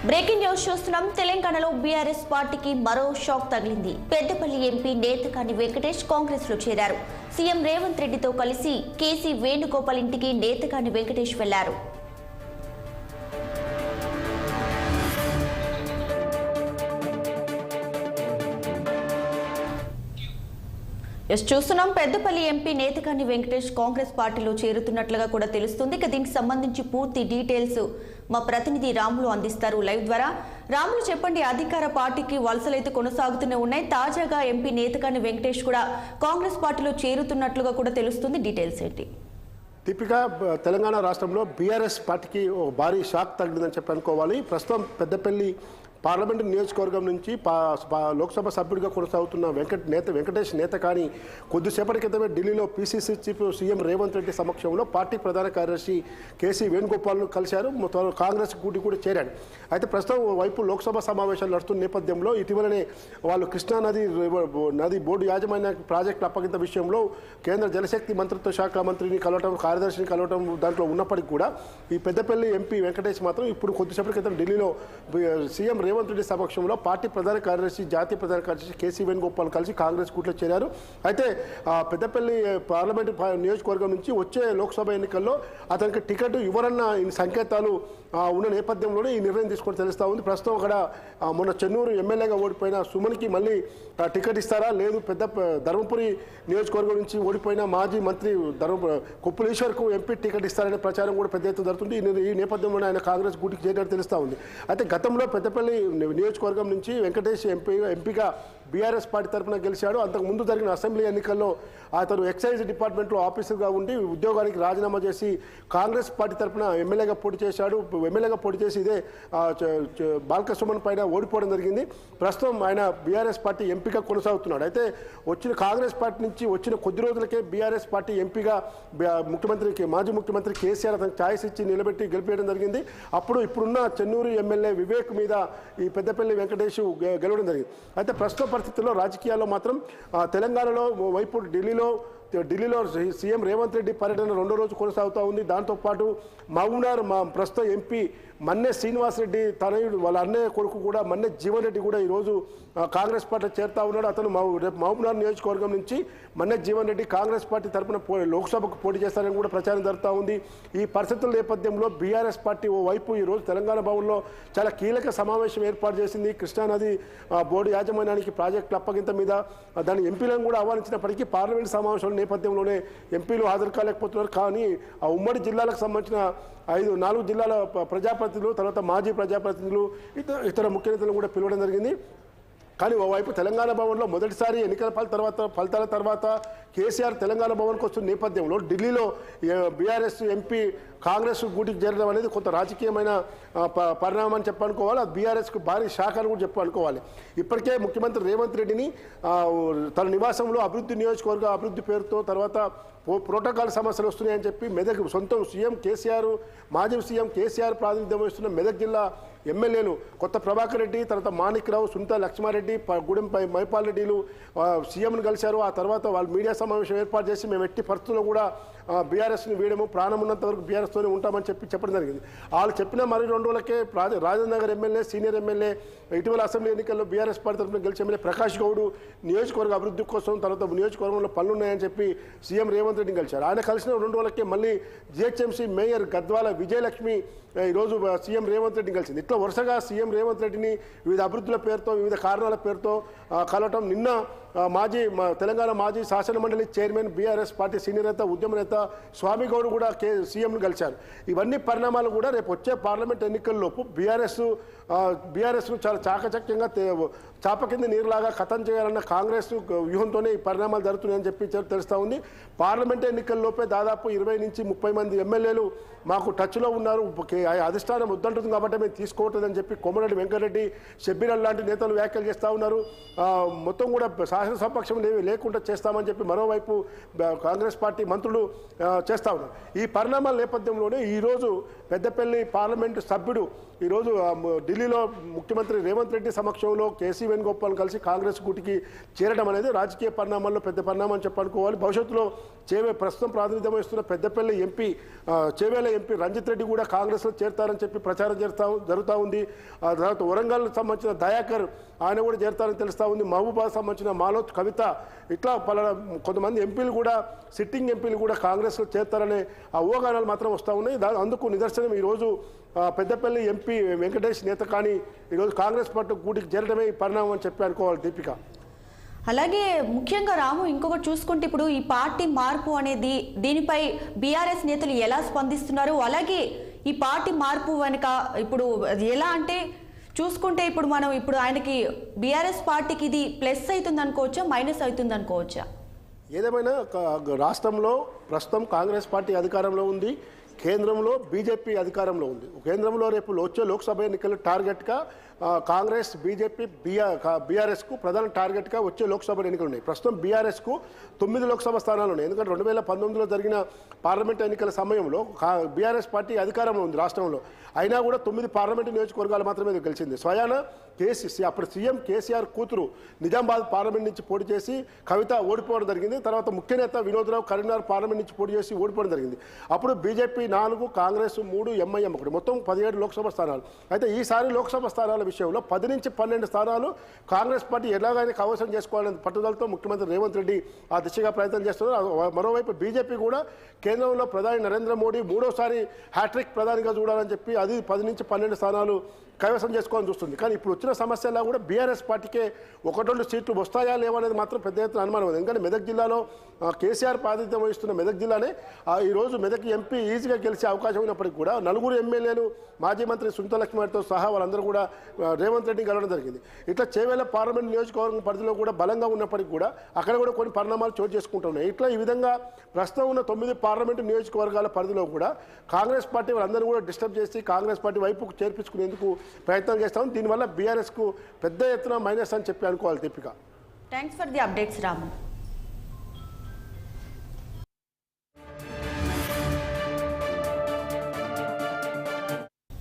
Breaking news చూస్తున్నాం. తెలంగాణలో BRS పార్టీకి మరో షాక్ తగిలింది. పెద్దపల్లి ఎంపీ నేతకాని వెంకటేష్ కాంగ్రెస్ లో చేరారు. సీఎం రేవంత్ రెడ్డితో కలిసి కేసీ వేణుగోపాల్ ఇంటికి నేతకాని వెంకటేష్ వెళ్లారు. చూస్తున్నాం. పెద్దపల్లి ఎంపీ నేతకాని వెంకటేష్ కాంగ్రెస్ పార్టీలో చేరుతున్నట్లుగా కూడా తెలుస్తుంది. ఇక దీనికి సంబంధించి పూర్తి డీటెయిల్స్ మా ప్రతినిధి రాములు అందిస్తారు లైవ్ ద్వారా. రాములు, చెప్పండి, అధికార పార్టీకి వలసలైతే కొనసాగుతూనే ఉన్నాయి. తాజాగా ఎంపీ నేతకాని వెంకటేష్ కూడా కాంగ్రెస్ పార్టీలో చేరుతున్నట్లుగా కూడా తెలుస్తుంది. డీటెయిల్స్ ఏంటి? దీపిక, తెలంగాణ రాష్ట్రంలో బీఆర్ఎస్ పార్టీకి భారీ షాక్ తగిలిందని చెప్పి అనుకోవాలి. ప్రస్తుతం పెద్దపల్లి పార్లమెంటు నియోజకవర్గం నుంచి లోక్సభ సభ్యుడిగా కొనసాగుతున్న వెంకటేష్ నేతకాని కొద్దిసేపటి క్రితమే ఢిల్లీలో PCC chief CM Revanth Reddy సమక్షంలో పార్టీ ప్రధాన కార్యదర్శి కేసీ వేణుగోపాల్ను కలిశారు. కాంగ్రెస్ కూటి కూడా చేరాడు. అయితే ప్రస్తుతం వైపు లోక్సభ సమావేశాలు నడుస్తున్న నేపథ్యంలో ఇటీవలనే వాళ్ళు కృష్ణా నది బోర్డు యాజమాన్య ప్రాజెక్టుల అప్పగింత విషయంలో కేంద్ర జలశక్తి మంత్రిత్వ శాఖ మంత్రిని కలవటం, కార్యదర్శిని కలవటం దాంట్లో ఉన్నప్పటికీ కూడా ఈ పెద్దపల్లి ఎంపీ వెంకటేష్ మాత్రం ఇప్పుడు కొద్దిసేపటి క్రితం ఢిల్లీలో సీఎం రేవంత్ రెడ్డి సమక్షంలో పార్టీ ప్రధాన కార్యదర్శి, జాతీయ ప్రధాన కార్యదర్శి కేసీ వేణుగోపాల్ కలిసి కాంగ్రెస్ కూట్లో చేరారు. అయితే పెద్దపల్లి పార్లమెంటు నియోజకవర్గం నుంచి వచ్చే లోక్సభ ఎన్నికల్లో అతనికి టికెట్ ఇవ్వరన్న సంకేతాలు ఉన్న నేపథ్యంలోనే ఈ నిర్ణయం తీసుకొని తెలుస్తూ ఉంది. ప్రస్తుతం అక్కడ మొన్న చెన్నూరు ఎమ్మెల్యేగా ఓడిపోయిన సుమన్కి మళ్ళీ టికెట్ ఇస్తారా, లేదు ధర్మపురి నియోజకవర్గం నుంచి ఓడిపోయిన మాజీ మంత్రి కొప్పుల ఈశ్వర్కు ఎంపీ టికెట్ ఇస్తారనే ప్రచారం కూడా పెద్ద ఎత్తున జరుగుతుంది. ఈ నేపథ్యంలోనే ఆయన కాంగ్రెస్ గూటికి చేరినట్టు తెలుస్తూ ఉంది. అయితే గతంలో పెద్దపల్లి నియోజకవర్గం నుంచి వెంకటేష్ ఎంపీగా బీఆర్ఎస్ పార్టీ తరఫున గెలిచాడు. అంతకుముందు జరిగిన అసెంబ్లీ ఎన్నికల్లో అతను ఎక్సైజ్ డిపార్ట్మెంట్లో ఆఫీసర్గా ఉండి ఉద్యోగానికి రాజీనామా చేసి కాంగ్రెస్ పార్టీ తరఫున ఎమ్మెల్యేగా పోటీ చేశాడు. ఎమ్మెల్యేగా పోటీ చేసి ఇదే బాల్క సుమన్ పైన ఓడిపోవడం జరిగింది. ప్రస్తుతం ఆయన బీఆర్ఎస్ పార్టీ ఎంపీగా కొనసాగుతున్నాడు. అయితే కాంగ్రెస్ పార్టీ నుంచి వచ్చిన కొద్ది రోజులకే బీఆర్ఎస్ పార్టీ ఎంపీగా మాజీ ముఖ్యమంత్రి కేసీఆర్ అతనికి ఛాయిస్ ఇచ్చి నిలబెట్టి గెలిపేయడం జరిగింది. ఇప్పుడున్న చెన్నూరు ఎమ్మెల్యే వివేక్ మీద ఈ పెద్దపల్లి వెంకటేష్ గెలవడం జరిగింది. అయితే ప్రస్తుత పరిస్థితుల్లో రాజకీయాల్లో మాత్రం తెలంగాణలో వైపు ఢిల్లీలో సీఎం రేవంత్ రెడ్డి పర్యటన రెండో రోజు కొనసాగుతూ ఉంది. దాంతోపాటు మహబూబ్నగర్ ప్రస్తుత ఎంపీ మన్నె శ్రీనివాసరెడ్డి తనయుడు వాళ్ళ అన్నయ్య కొడుకు కూడా మన్నె జీవన్ రెడ్డి కూడా ఈరోజు కాంగ్రెస్ పార్టీ చేరుతా ఉన్నాడు. అతను రేపు మహబూబ్నగర్ నియోజకవర్గం నుంచి మన్నె జీవన్ రెడ్డి కాంగ్రెస్ పార్టీ తరఫున లోక్సభకు పోటీ చేస్తారని కూడా ప్రచారం జరుగుతూ ఉంది. ఈ పరిస్థితుల నేపథ్యంలో బీఆర్ఎస్ పార్టీ ఓవైపు ఈరోజు తెలంగాణ భవన్లో చాలా కీలక సమావేశం ఏర్పాటు చేసింది. కృష్ణానది బోర్డు యాజమాన్యానికి ప్రాజెక్టుల అప్పగింత మీద దాని ఎంపీలను కూడా ఆహ్వానించినప్పటికీ పార్లమెంట్ సమావేశాల నేపథ్యంలోనే ఎంపీలు హాజరు కాలేకపోతున్నారు. కానీ ఆ ఉమ్మడి జిల్లాలకు సంబంధించిన 4 జిల్లాల ప్రజాప్రతినిధులు, తర్వాత మాజీ ప్రజాప్రతినిధులు, ఇతర ముఖ్య నేతలను కూడా పిలవడం జరిగింది. కానీ ఓవైపు తెలంగాణ భవన్లో మొదటిసారి ఎన్నికల ఫలితాల తర్వాత కేసీఆర్ తెలంగాణ భవన్కి వస్తున్న నేపథ్యంలో ఢిల్లీలో బీఆర్ఎస్ ఎంపీ కాంగ్రెస్ గూటికి చేరడం అనేది కొంత రాజకీయమైన పరిణామం అని చెప్పనుకోవాలి. అది బీఆర్ఎస్కు భారీ షాక్ అని కూడా చెప్పనుకోవాలి. ఇప్పటికే ముఖ్యమంత్రి రేవంత్ రెడ్డిని తన నివాసంలో నియోజకవర్గ అభివృద్ధి పేరుతో తర్వాత ప్రోటోకాల్ సమస్యలు వస్తున్నాయని చెప్పి మెదక్ సొంతం మాజీ సీఎం కేసీఆర్ ప్రాతినిధ్యం వహిస్తున్న మెదక్ జిల్లా ఎమ్మెల్యేలు కొత్త ప్రభాకర్ రెడ్డి, తర్వాత మాణిక్రావు, సునీత లక్ష్మారెడ్డి, గూడెం మైపాల్ రెడ్డిలు సీఎంను కలిశారు. ఆ తర్వాత వాళ్ళు మీడియా సమావేశం ఏర్పాటు చేసి మేము ఎట్టి పరిస్థితుల్లో కూడా బీఆర్ఎస్ని వీడము, ప్రాణం ఉన్నంత వరకు బీఆర్ఎస్తోనే ఉంటామని చెప్పడం జరిగింది. వాళ్ళు చెప్పిన మరి 2 రోజులకే Rajendra Nagar MLA, senior MLA, ఇటీవల అసెంబ్లీ ఎన్నికల్లో బీఆర్ఎస్ పార్టీ తరఫున గెలిచే ఎమ్మెల్యే ప్రకాష్ గౌడ్ నియోజకవర్గ అభివృద్ధి కోసం, తర్వాత నియోజకవర్గంలో పనులున్నాయని చెప్పి సీఎం రేవంత్ రెడ్డిని కలిశారు. ఆయన కలిసిన 2 రోజులకే మళ్ళీ జిహెచ్ఎంసీ మేయర్ గద్వాల విజయలక్ష్మి ఈరోజు సీఎం రేవంత్ రెడ్డిని కలిసింది. ఇట్లా వరుసగా సీఎం రేవంత్ రెడ్డిని వివిధ అభివృద్ధుల పేరుతో, వివిధ కారణాల పేరుతో కలవటం. నిన్న తెలంగాణ మాజీ శాసన మండలి చైర్మన్, బీఆర్ఎస్ పార్టీ సీనియర్ నేత, ఉద్యమ నేత స్వామిగౌడ్ కూడా సీఎంను కలిశారు. ఇవన్నీ పరిణామాలు కూడా రేపు వచ్చే పార్లమెంట్ ఎన్నికల్లోపు బీఆర్ఎస్ను చాలా చాకచక్యంగా చాప కింద నీరులాగా ఖతం చేయాలన్న కాంగ్రెస్ వ్యూహంతోనే ఈ పరిణామాలు జరుగుతున్నాయని చెప్పి తెలుస్తూ ఉంది. పార్లమెంట్ ఎన్నికల్లోపే దాదాపు 20 నుంచి 30 మంది ఎమ్మెల్యేలు మాకు టచ్లో ఉన్నారు, అధిష్టానం వద్దంటుంది కాబట్టి మేము తీసుకోవట్లేదని చెప్పి కోమరెడ్డి వెంకటరెడ్డి, షబ్బీర్ లాంటి నేతలు వ్యాఖ్యలు చేస్తూ ఉన్నారు. మొత్తం కూడా శాసనసభపక్షం లేకుండా చేస్తామని చెప్పి మరోవైపు కాంగ్రెస్ పార్టీ మంత్రులు చేస్తూ ఉన్నారు. ఈ పరిణామాల నేపథ్యంలోనే ఈరోజు పెద్దపల్లి పార్లమెంటు సభ్యుడు ఈరోజు ఢిల్లీలో ముఖ్యమంత్రి రేవంత్ రెడ్డి సమక్షంలో కేసీ వేణుగోపాల్ కలిసి కాంగ్రెస్ గూటికి చేరడం అనేది రాజకీయ పరిణామాల్లో పెద్ద పరిణామం అని చెప్పనుకోవాలి. భవిష్యత్తులో ప్రస్తుతం ప్రాతినిధ్యం వహిస్తున్న పెద్దపల్లి ఎంపీ చేవేల ఎంపీ రంజిత్ రెడ్డి కూడా కాంగ్రెస్లో చేరతారని చెప్పి ప్రచారం జరుగుతూ ఉంది. తర్వాత వరంగల్ సంబంధించిన దయాకర్ ఆయన కూడా చేరతారని తెలుస్తూ ఉంది. మహబూబాద్ సంబంధించిన మాలోత్ కవిత ఇట్లా కొంతమంది ఎంపీలు కూడా సిట్టింగ్ ఎంపీలు కూడా కాంగ్రెస్లో చేరతారనే ఊహాగానాలు మాత్రం వస్తూ ఉన్నాయి. అందుకు నిదర్శనం ఈరోజు పెద్దపల్లి ఎంపీ వెంకటేష్ నేతకాని ఈరోజు కాంగ్రెస్ పార్టీ గూటికి చేరడమే ఈ పరిణామం అని చెప్పి అనుకోవాలి దీపిక. అలాగే ముఖ్యంగా రాము ఇంకొకటి చూసుకుంటే ఇప్పుడు ఈ పార్టీ మార్పు అనేది దీనిపై బీఆర్ఎస్ నేతలు ఎలా స్పందిస్తున్నారు, అలాగే ఈ పార్టీ మార్పు వెనుక ఇప్పుడు ఎలా అంటే చూసుకుంటే ఇప్పుడు ఆయనకి బీఆర్ఎస్ పార్టీకి ఇది ప్లస్ అవుతుంది అనుకోవచ్చా, మైనస్ అవుతుంది అనుకోవచ్చా? ఏదేమైనా రాష్ట్రంలో ప్రస్తుతం కాంగ్రెస్ పార్టీ అధికారంలో ఉంది, కేంద్రంలో బీజేపీ అధికారంలో ఉంది. కేంద్రంలో రేపు వచ్చే లోక్సభ ఎన్నికలు టార్గెట్గా కాంగ్రెస్, బీజేపీ, బీఆర్ఎస్కు ప్రధాన టార్గెట్గా వచ్చే లోక్సభ ఎన్నికలు ఉన్నాయి. ప్రస్తుతం బీఆర్ఎస్కు 9 లోక్సభ స్థానాలు ఉన్నాయి. ఎందుకంటే 2019లో జరిగిన పార్లమెంట్ ఎన్నికల సమయంలో బీఆర్ఎస్ పార్టీ అధికారంలో ఉంది రాష్ట్రంలో. అయినా కూడా 9 పార్లమెంటు నియోజకవర్గాలు మాత్రమే గెలిచింది. స్వయాన అప్పుడు సీఎం కేసీఆర్ కూతురు నిజామాబాద్ పార్లమెంట్ నుంచి పోటీ చేసి కవిత ఓడిపోవడం జరిగింది. తర్వాత ముఖ్య నేత వినోద్రావు కరీంనగర్ పార్లమెంట్ నుంచి పోటీ చేసి ఓడిపోవడం జరిగింది. అప్పుడు బీజేపీ 4, కాంగ్రెస్ 3, ఎంఐఎం 1, మొత్తం 17 లోక్సభ స్థానాలు. అయితే ఈసారి లోక్సభ స్థానాల విషయంలో 10 నుంచి 12 స్థానాలు కాంగ్రెస్ పార్టీ ఎలాగైనా కవసం చేసుకోవాలని పట్టుదలతో ముఖ్యమంత్రి రేవంత్ రెడ్డి ఆ దిశగా ప్రయత్నం చేస్తున్నారు. మరోవైపు బీజేపీ కూడా కేంద్రంలో ప్రధాని నరేంద్ర మోడీ 3వసారి హ్యాట్రిక్ ప్రధానిగా చూడాలని చెప్పి అది 10 నుంచి 12 స్థానాలు కైవసం చేసుకోవాలని చూస్తుంది. కానీ ఇప్పుడు వచ్చిన సమస్యలా కూడా బీఆర్ఎస్ పార్టీకే 1-2 సీట్లు వస్తాయా లేవనేది మాత్రం పెద్ద ఎత్తున అనుమానం ఉంది. ఎందుకంటే మెదక్ జిల్లాలో కేసీఆర్ ప్రాతినిధ్యం వహిస్తున్న మెదక్ జిల్లానే ఈరోజు మెదక్ ఎంపీ ఈజీగా గెలిచే అవకాశం ఉన్నప్పటికీ కూడా 4 ఎమ్మెల్యేలు మాజీ మంత్రి సునీతా లక్ష్మీతో సహా వాళ్ళందరూ కూడా రేవంత్ రెడ్డి కలవడం జరిగింది. ఇట్లా చేవేల పార్లమెంట్ నియోజకవర్గం పరిధిలో కూడా బలంగా ఉన్నప్పటికీ కూడా అక్కడ కూడా కొన్ని పరిణామాలు చోటు చేసుకుంటున్నాయి. ఇట్లా ఈ విధంగా ప్రస్తుతం ఉన్న 9 పార్లమెంటు నియోజకవర్గాల పరిధిలో కూడా కాంగ్రెస్ పార్టీ వాళ్ళందరూ కూడా డిస్టర్బ్ చేసి కాంగ్రెస్ పార్టీ వైపుకు చేర్పించుకునేందుకు ప్రయత్నం చేస్తాం. దీనివల్ల బీఆర్ఎస్కు పెద్ద ఎత్తున మైనస్ అని చెప్పి అనుకోవాలి Deepika. Thanks for the updates Ramu.